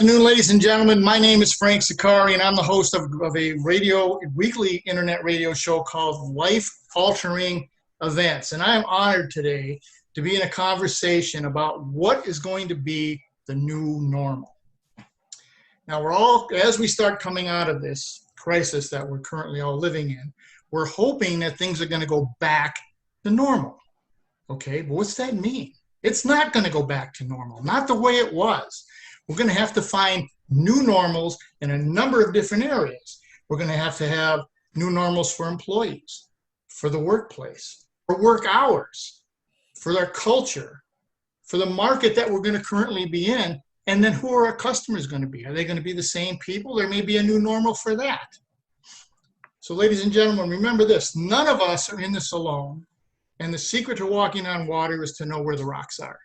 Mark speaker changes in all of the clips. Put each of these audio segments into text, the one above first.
Speaker 1: afternoon, ladies and gentlemen. My name is Frank Zaccari, and I'm the host of a weekly internet radio show called Life Altering Events. And I am honored today to be in a conversation about what is going to be the new normal. Now, as we start coming out of this crisis that we're currently all living in, we're hoping that things are going to go back to normal. Okay, but what's that mean? It's not going to go back to normal, not the way it was. We're going to have to find new normals in a number of different areas. We're going to have new normals for employees, for the workplace, for work hours, for our culture, for the market that we're going to currently be in, and then who are our customers going to be? Are they going to be the same people? There may be a new normal for that. So ladies and gentlemen, remember this, none of us are in this alone, and the secret to walking on water is to know where the rocks are.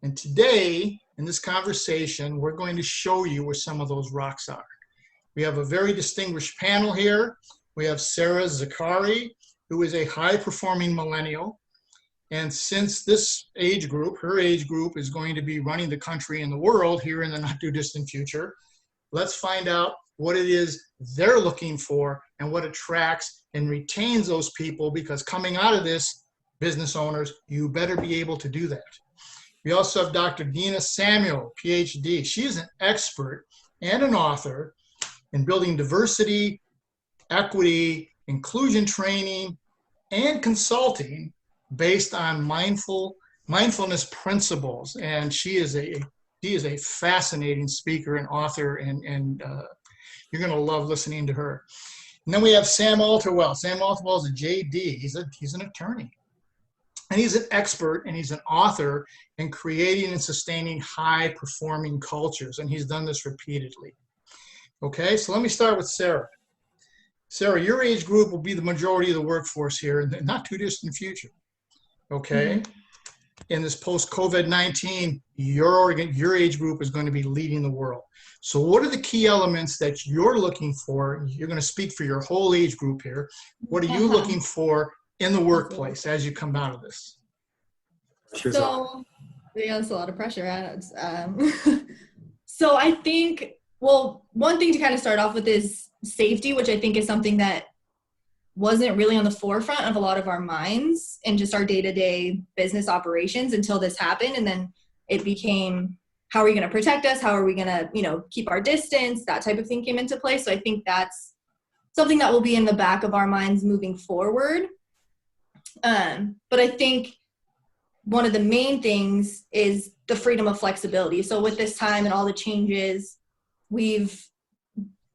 Speaker 1: And today, in this conversation, we're going to show you where some of those rocks are. We have a very distinguished panel here. We have Sara Zaccari, who is a high-performing millennial. And since this age group, her age group, is going to be running the country and the world here in the not-too-distant future, let's find out what it is they're looking for and what attracts and retains those people, because coming out of this, business owners, you better be able to do that. We also have Dr. Dena Samuel Phd. She is an expert and an author in building diversity, equity, inclusion training, and consulting based on mindfulness principles. And she is a fascinating speaker and author, and you're going to love listening to her. And then we have Sam Altawil. Sam Altawil is a JD. He's an attorney. And he's an expert and he's an author in creating and sustaining high-performing cultures. And he's done this repeatedly. Okay, so let me start with Sara. Sara, your age group will be the majority of the workforce here in the not-too-distant future. Okay? Mm-hmm. In this post-COVID-19, your age group is going to be leading the world. So what are the key elements that you're looking for? You're going to speak for your whole age group here. What are you looking for in the workplace as you come out of this?
Speaker 2: So, yeah, that's a lot of pressure. So I think, well, one thing to kind of start off with is safety, which I think is something that wasn't really on the forefront of a lot of our minds and just our day-to-day business operations until this happened. And then it became, how are we going to protect us? How are we going to, keep our distance? That type of thing came into play. So I think that's something that will be in the back of our minds moving forward. But I think one of the main things is the freedom of flexibility. So with this time and all the changes, we've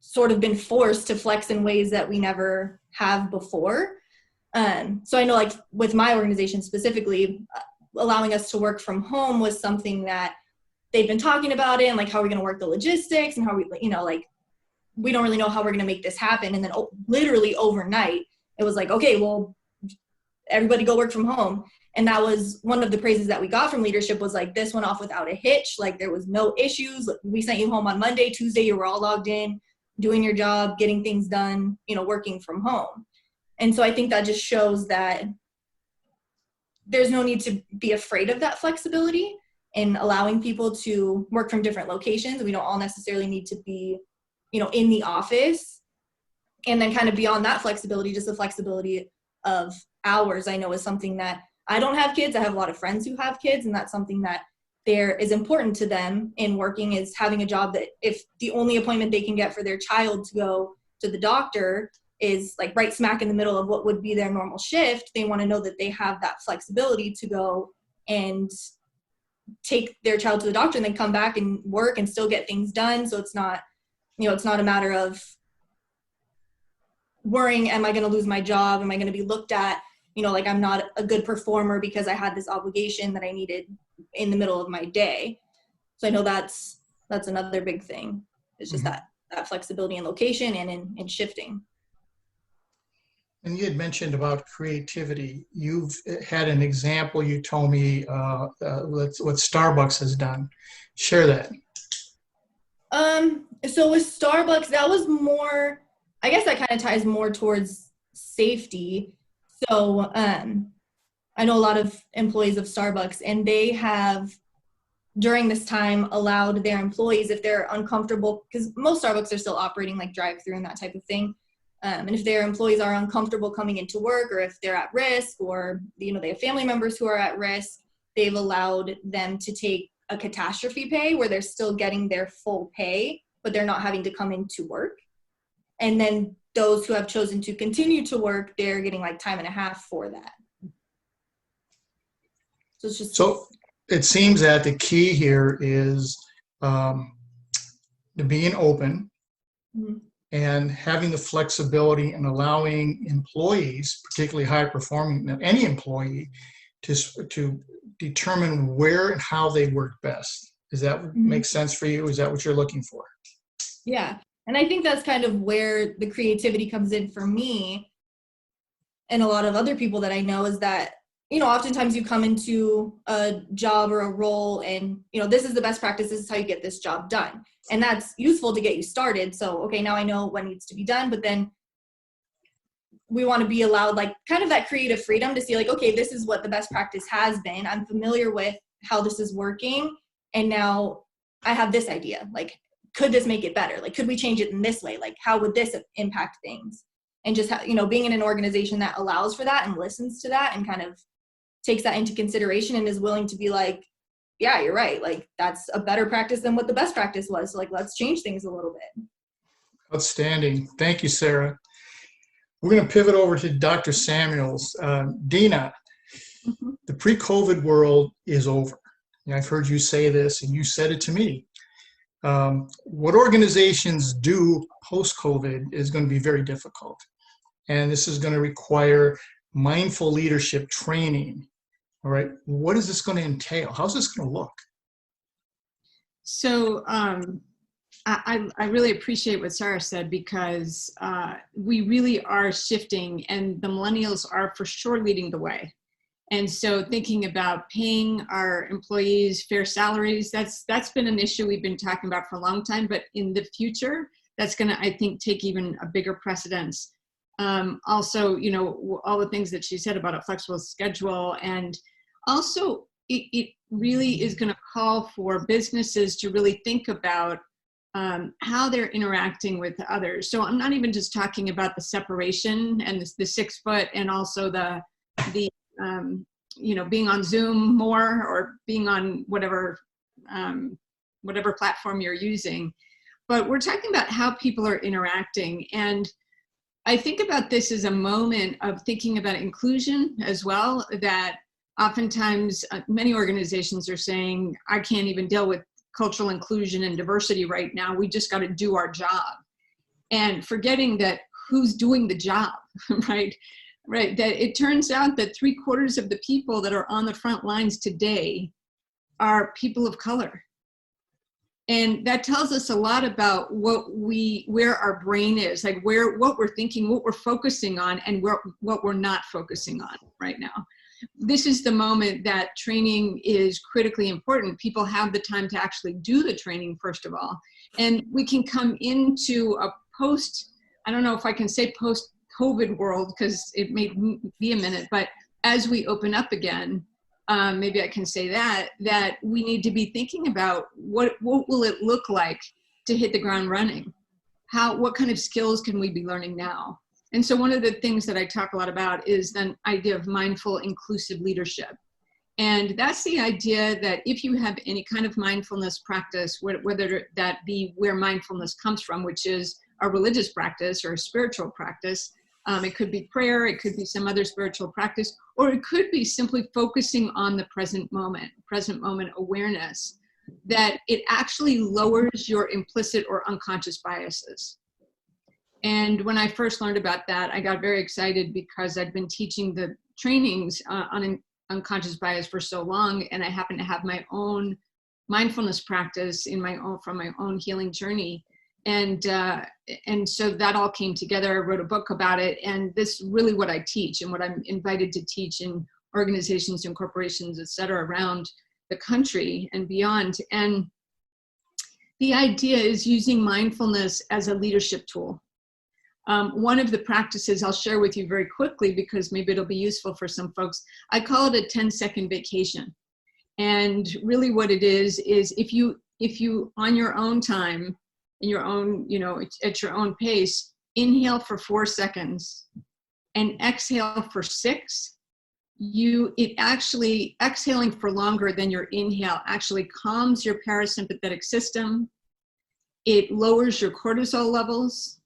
Speaker 2: sort of been forced to flex in ways that we never have before. So I know, like with my organization specifically, allowing us to work from home was something that they've been talking about it, and like how we're going to work the logistics and how we, we don't really know how we're going to make this happen. And then literally overnight, it was like, okay, well, everybody go work from home. And that was one of the praises that we got from leadership, was like, this went off without a hitch. Like there was no issues. We sent you home on Monday, Tuesday, you were all logged in, doing your job, getting things done, working from home. And so I think that just shows that there's no need to be afraid of that flexibility in allowing people to work from different locations. We don't all necessarily need to be, in the office. And then kind of beyond that flexibility, just the flexibility of hours, I know is something that I don't have kids. I have a lot of friends who have kids, and that's something that there is important to them in working, is having a job that if the only appointment they can get for their child to go to the doctor is like right smack in the middle of what would be their normal shift, they want to know that they have that flexibility to go and take their child to the doctor and then come back and work and still get things done. So it's not, it's not a matter of worrying, am I going to lose my job? Am I going to be looked at, like I'm not a good performer because I had this obligation that I needed in the middle of my day. So I know that's another big thing. It's just that flexibility in location and in shifting.
Speaker 1: And you had mentioned about creativity. You've had an example, you told me, what Starbucks has done. Share that.
Speaker 2: So with Starbucks, that was more, I guess that kind of ties more towards safety. So I know a lot of employees of Starbucks, and they have during this time allowed their employees, if they're uncomfortable, because most Starbucks are still operating like drive-through and that type of thing. And if their employees are uncomfortable coming into work, or if they're at risk, or, you know, they have family members who are at risk, they've allowed them to take a catastrophe pay where they're still getting their full pay, but they're not having to come into work. And then those who have chosen to continue to work, they're getting like time and a half for that. So it's just.
Speaker 1: So it seems that the key here is being open, mm-hmm. and having the flexibility and allowing employees, particularly high performing, any employee, to determine where and how they work best. Does that mm-hmm. make sense for you? Is that what you're looking for?
Speaker 2: Yeah. And I think that's kind of where the creativity comes in for me and a lot of other people that I know, is that, you know, oftentimes you come into a job or a role and, you know, this is the best practice, this is how you get this job done. And that's useful to get you started. So, okay, now I know what needs to be done, but then we want to be allowed like kind of that creative freedom to see like, okay, this is what the best practice has been. I'm familiar with how this is working. And now I have this idea, like, could this make it better? Like, could we change it in this way? Like, how would this impact things? And just, you know, being in an organization that allows for that and listens to that and kind of takes that into consideration and is willing to be like, yeah, you're right. Like, that's a better practice than what the best practice was. So like, let's change things a little bit.
Speaker 1: Outstanding. Thank you, Sarah. We're going to pivot over to Dr. Samuels. Dena, mm-hmm. the pre-COVID world is over. And I've heard you say this, and you said it to me. What organizations do post-COVID is going to be very difficult. And this is going to require mindful leadership training. All right. What is this going to entail? How's this going to look?
Speaker 3: So I really appreciate what Sarah said, because we really are shifting, and the millennials are for sure leading the way. And so thinking about paying our employees fair salaries, that's been an issue we've been talking about for a long time, but in the future, that's going to, I think, take even a bigger precedence. Also, you know, all the things that she said about a flexible schedule, and also it really is going to call for businesses to really think about how they're interacting with others. So I'm not even just talking about the separation and the 6 foot, and also the you know, being on Zoom more, or being on whatever platform you're using. But we're talking about how people are interacting. And I think about this as a moment of thinking about inclusion as well, that oftentimes many organizations are saying, I can't even deal with cultural inclusion and diversity right now. We just got to do our job. And forgetting that who's doing the job, right? Right, that it turns out that 3/4 of the people that are on the front lines today are people of color. And that tells us a lot about where our brain is, like what we're thinking, what we're focusing on, and what we're not focusing on right now. This is the moment that training is critically important. People have the time to actually do the training, first of all. And we can come into a I don't know if I can say post-COVID world, because it may be a minute, but as we open up again, maybe I can say that we need to be thinking about what will it look like to hit the ground running? What kind of skills can we be learning now? And so one of the things that I talk a lot about is the idea of mindful, inclusive leadership. And that's the idea that if you have any kind of mindfulness practice, whether that be where mindfulness comes from, which is a religious practice or a spiritual practice, it could be prayer, it could be some other spiritual practice, or it could be simply focusing on the present moment awareness, that it actually lowers your implicit or unconscious biases. And when I first learned about that, I got very excited, because I'd been teaching the trainings on unconscious bias for so long, and I happen to have my own mindfulness practice from my own healing journey. And so that all came together. I wrote a book about it, and this is really what I teach and what I'm invited to teach in organizations and corporations, et cetera, around the country and beyond. And the idea is using mindfulness as a leadership tool. One of the practices I'll share with you very quickly, because maybe it'll be useful for some folks, I call it a 10-second vacation. And really what it is if you on your own time, in your own, at your own pace, inhale for 4 seconds and exhale for 6, exhaling for longer than your inhale actually calms your parasympathetic system. It lowers your cortisol levels.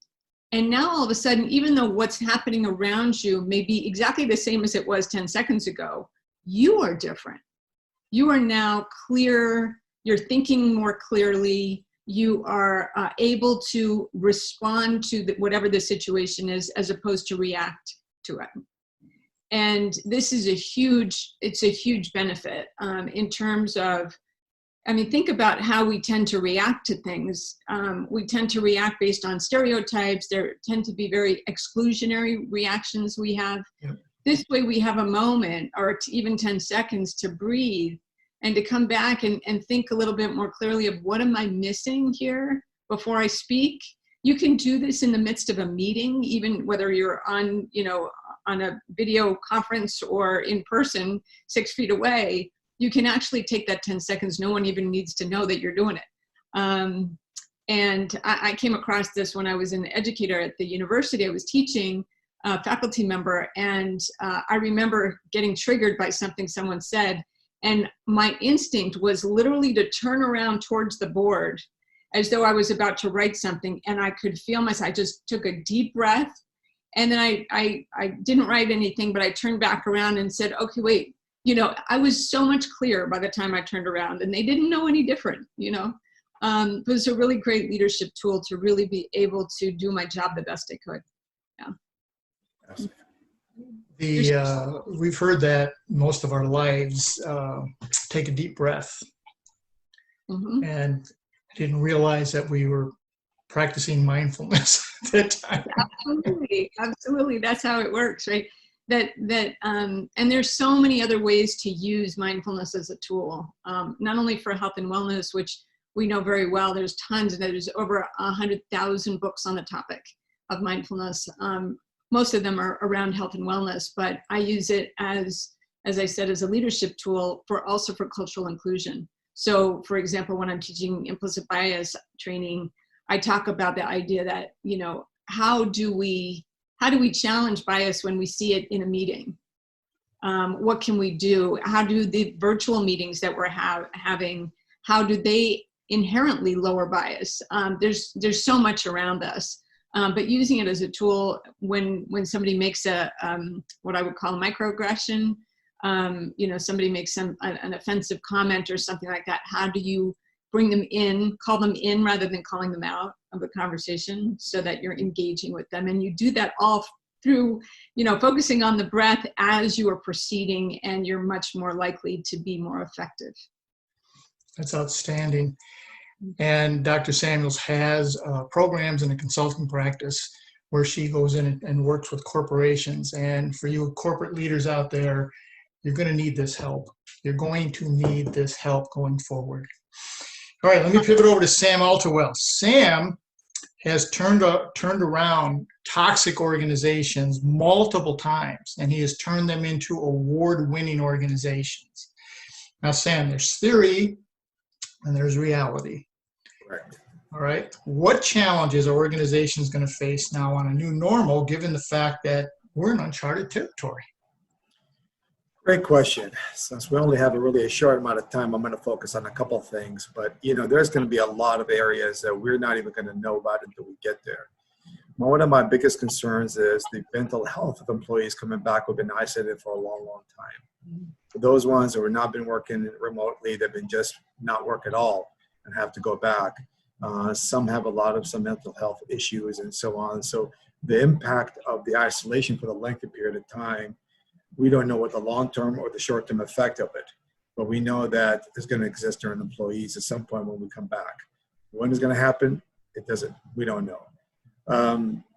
Speaker 3: And now all of a sudden, even though what's happening around you may be exactly the same as it was 10 seconds ago, you are different. You are now clear, you're thinking more clearly, you are able to respond to whatever the situation is as opposed to react to it. And this is it's a huge benefit in terms of, think about how we tend to react to things. We tend to react based on stereotypes. There tend to be very exclusionary reactions we have. Yep. This way we have a moment or even 10 seconds to breathe and to come back and think a little bit more clearly of what am I missing here before I speak. You can do this in the midst of a meeting, even whether you're on a video conference or in person 6 feet away. You can actually take that 10 seconds. No one even needs to know that you're doing it. And I came across this when I was an educator at the university. I was teaching a faculty member, and I remember getting triggered by something someone said. And my instinct was literally to turn around towards the board as though I was about to write something. And I could feel myself, I just took a deep breath. And then I didn't write anything, but I turned back around and said, okay, wait, I was so much clearer by the time I turned around, and they didn't know any different, It was a really great leadership tool to really be able to do my job the best I could. Yeah.
Speaker 1: We've heard that most of our lives, take a deep breath. Mm-hmm. And I didn't realize that we were practicing mindfulness at that time.
Speaker 3: Absolutely. That's how it works, right? And there's so many other ways to use mindfulness as a tool, not only for health and wellness, which we know very well. There's tons, and there's over 100,000 books on the topic of mindfulness. Most of them are around health and wellness, but I use it as I said, as a leadership tool also for cultural inclusion. So for example, when I'm teaching implicit bias training, I talk about the idea that, how do we challenge bias when we see it in a meeting? What can we do? How do the virtual meetings that we're having, how do they inherently lower bias? There's so much around us. But using it as a tool when somebody makes what I would call a microaggression, somebody makes an offensive comment or something like that, how do you bring them in, call them in rather than calling them out of the conversation so that you're engaging with them? And you do that all through, focusing on the breath as you are proceeding, and you're much more likely to be more effective.
Speaker 1: That's outstanding. And Dr. Samuels has programs in a consulting practice where she goes in and works with corporations. And for you corporate leaders out there, you're going to need this help. You're going to need this help going forward. All right, let me pivot over to Sam Altawil. Sam has turned around toxic organizations multiple times, and he has turned them into award-winning organizations. Now, Sam, there's theory and there's reality.
Speaker 4: Correct.
Speaker 1: All right. What challenges are organizations going to face now on a new normal, given the fact that we're in uncharted territory?
Speaker 4: Great question. Since we only have a short amount of time, I'm going to focus on a couple of things. But, there's going to be a lot of areas that we're not even going to know about until we get there. One of my biggest concerns is the mental health of employees coming back who've been isolated for a long, long time. For those ones who have not been working remotely, they've been just not work at all and have to go back. Some have some mental health issues and so on. So the impact of the isolation for the lengthy period of time, we don't know what the long-term or the short-term effect of it, but we know that it's going to exist during employees at some point when we come back. When it's going to happen, we don't know.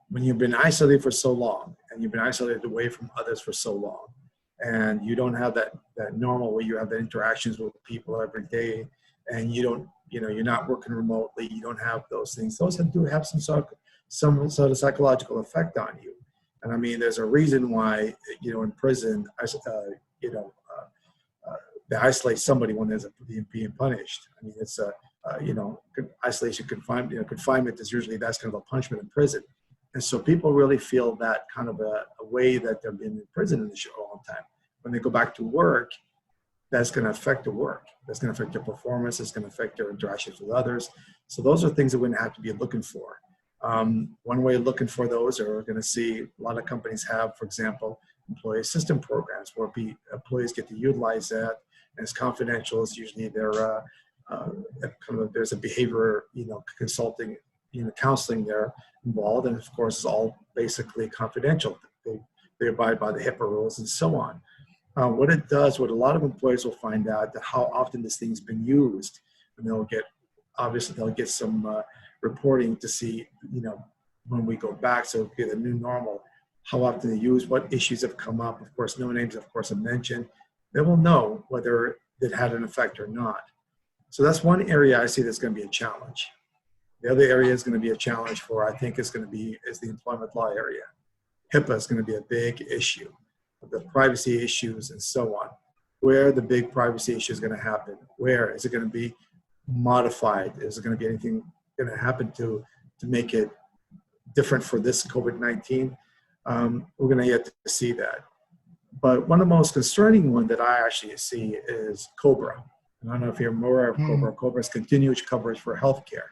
Speaker 4: When you've been isolated for so long, and you've been isolated away from others for so long, and you don't have that normal where you have the interactions with people every day, and you're not working remotely, you don't have those things. Those do have some sort of psychological effect on you. And there's a reason why, in prison, they isolate somebody when there's being punished. I mean, it's isolation, confinement is usually that's kind of a punishment in prison. And so people really feel that kind of a way that they're being in prison in a long time. When they go back to work, that's going to affect the work. That's going to affect their performance. It's going to affect their interactions with others. So those are things that we're going to have to be looking for. One way of looking for those are we're going to see a lot of companies have, for example, employee assistance programs where employees get to utilize that. And it's confidential. It's usually there's a behavior, consulting, counseling there involved. And of course, it's all basically confidential. They abide by the HIPAA rules and so on. What it does, what a lot of employees will find out, that how often this thing's been used, and they'll get some reporting to see, when we go back, so it'll be the new normal, how often they use, what issues have come up. Of course, no names, of course, are mentioned. They will know whether it had an effect or not. So that's one area I see that's going to be a challenge. The other area is going to be a challenge is the employment law area. HIPAA is going to be a big issue. The privacy issues and so on. Where the big privacy issue is going to happen? Where is it going to be modified? Is there going to be anything going to happen to make it different for this COVID-19? We're going to get to see that. But one of the most concerning one that I actually see is COBRA. And I don't know if you're aware of COBRA. COBRA is continuous coverage for healthcare.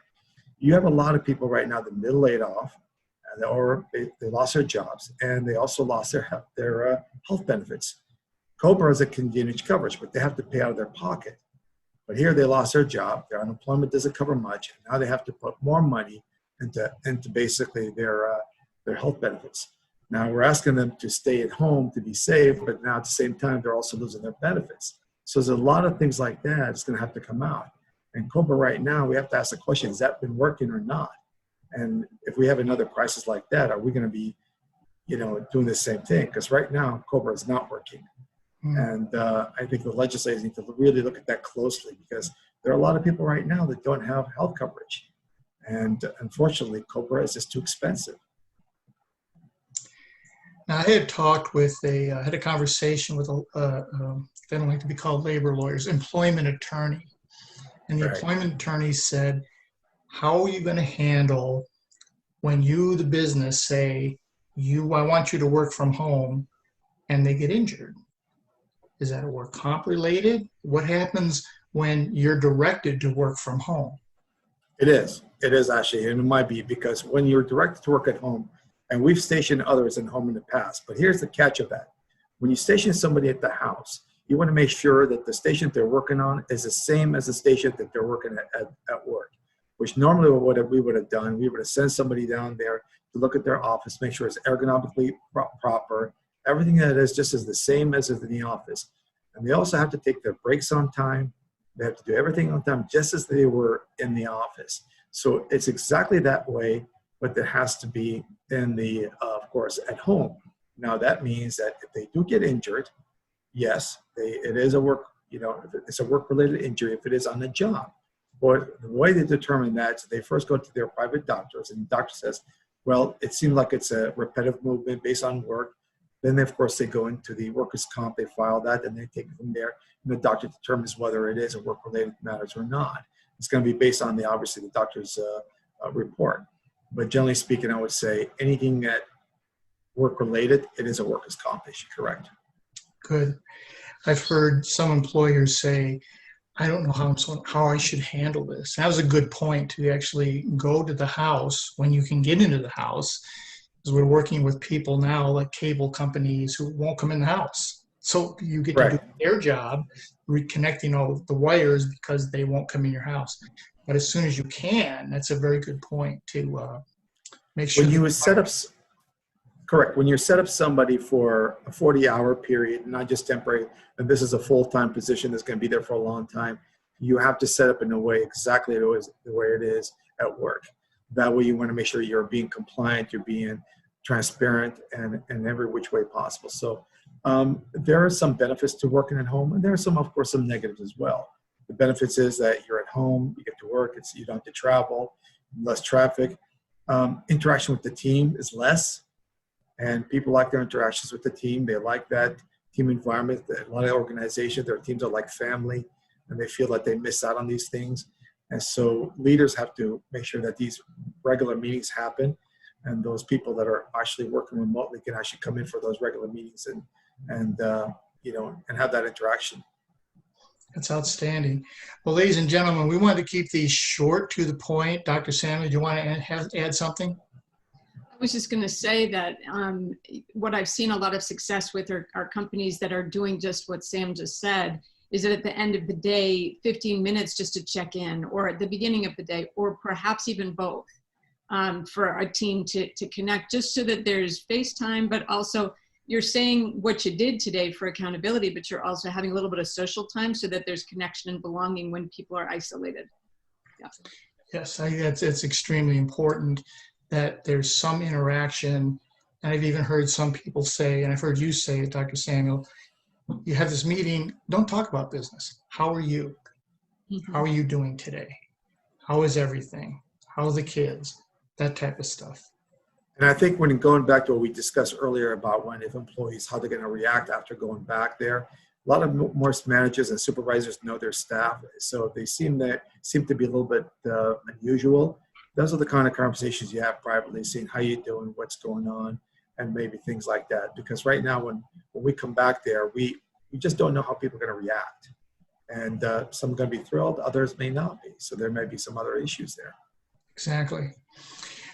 Speaker 4: You have a lot of people right now that have been laid off, or they lost their jobs, and they also lost their health benefits. COBRA is a continuous coverage, but they have to pay out of their pocket. But here they lost their job, their unemployment doesn't cover much, and now they have to put more money into basically their health benefits. Now we're asking them to stay at home to be safe, but now at the same time they're also losing their benefits. So there's a lot of things like that that's going to have to come out. And COBRA right now, we have to ask the question: has that been working or not? And if we have another crisis like that, are we going to be, doing the same thing? Because right now, COBRA is not working. And I think the legislators need to really look at that closely, because there are a lot of people right now that don't have health coverage. And unfortunately, COBRA is just too expensive.
Speaker 1: Now, I had talked with had a conversation with they don't like to be called labor lawyers, employment attorney. And the employment attorney said, how are you going to handle when you, the business, say, I want you to work from home, and they get injured? Is that a work comp related? What happens when you're directed to work from home?
Speaker 4: It is actually, and it might be, because when you're directed to work at home, and we've stationed others at home in the past, but here's the catch of that. When you station somebody at the house, you want to make sure that the station they're working on is the same as the station that they're working at work, which normally what we would have done, we would have sent somebody down there to look at their office, make sure it's ergonomically proper, everything that is just as the same as is in the office. And they also have to take their breaks on time. They have to do everything on time, just as they were in the office. So it's exactly that way, but there has to be in the, of course, at home. Now that means that if they do get injured, yes, it is a work, it's a work-related injury if it is on the job. But the way they determine that is they first go to their private doctors, and the doctor says, well, it seems like it's a repetitive movement based on work. Then, of course, they go into the workers' comp, they file that, and they take it from there, and the doctor determines whether it is a work-related matters or not. It's going to be based on obviously the doctor's report. But generally speaking, I would say anything that work-related, it is a workers' comp issue, correct?
Speaker 1: Good. I've heard some employers say, I don't know how I should handle this. That was a good point, to actually go to the house when you can get into the house, because we're working with people now like cable companies who won't come in the house. So you get to do their job, reconnecting all the wires, because they won't come in your house. But as soon as you can, that's a very good point to make sure.
Speaker 4: When you set up, correct, when you set up somebody for a 40-hour period, not just temporary, and this is a full-time position that's going to be there for a long time, you have to set up in a way exactly the way it is at work. That way you want to make sure you're being compliant, you're being transparent, and every which way possible. So there are some benefits to working at home, and there are some, of course, some negatives as well. The benefits is that you're at home, you get to work, you don't have to travel, less traffic. Interaction with the team is less, and people like their interactions with the team. They like that team environment. A lot of organizations, their teams are like family, and they feel that they miss out on these things. And so leaders have to make sure that these regular meetings happen, and those people that are actually working remotely can actually come in for those regular meetings and have that interaction.
Speaker 1: That's outstanding. Well, ladies and gentlemen, we wanted to keep these short to the point. Dr. Samuel, do you want to add something?
Speaker 3: I was just going to say that what I've seen a lot of success with are companies that are doing just what Sam just said, is that at the end of the day, 15 minutes just to check in, or at the beginning of the day, or perhaps even both, for a team to connect, just so that there's FaceTime, but also you're saying what you did today for accountability, but you're also having a little bit of social time so that there's connection and belonging when people are isolated. Yeah.
Speaker 1: Yes, I think it's extremely important that there's some interaction. And I've even heard some people say, and I've heard you say it, Dr. Samuel, you have this meeting, don't talk about business. How are you?
Speaker 3: Mm-hmm.
Speaker 1: How are you doing today? How is everything? How are the kids? That type of stuff.
Speaker 4: And I think when going back to what we discussed earlier about if employees, how they're going to react after going back there, a lot of most managers and supervisors know their staff. So if they seem to be a little bit unusual, those are the kind of conversations you have privately, seeing how you're doing, what's going on, and maybe things like that. Because right now, when we come back there, we just don't know how people are going to react. And some are going to be thrilled, others may not be. So there may be some other issues there.
Speaker 1: Exactly.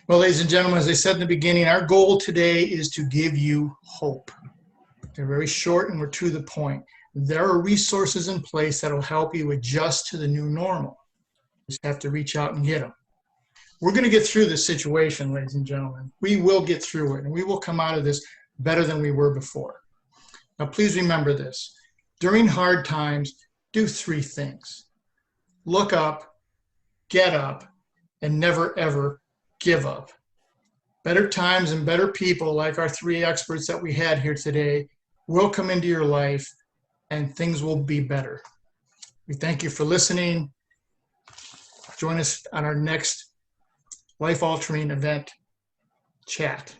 Speaker 1: Well, ladies and gentlemen, as I said in the beginning, our goal today is to give you hope. They're very short and we're to the point. There are resources in place that will help you adjust to the new normal. You just have to reach out and get them. We're going to get through this situation, ladies and gentlemen. We will get through it, and we will come out of this better than we were before. Now, please remember this. During hard times, do 3 things. Look up, get up, and never, ever give up. Better times and better people like our 3 experts that we had here today will come into your life, and things will be better. We thank you for listening. Join us on our next life-altering event chat.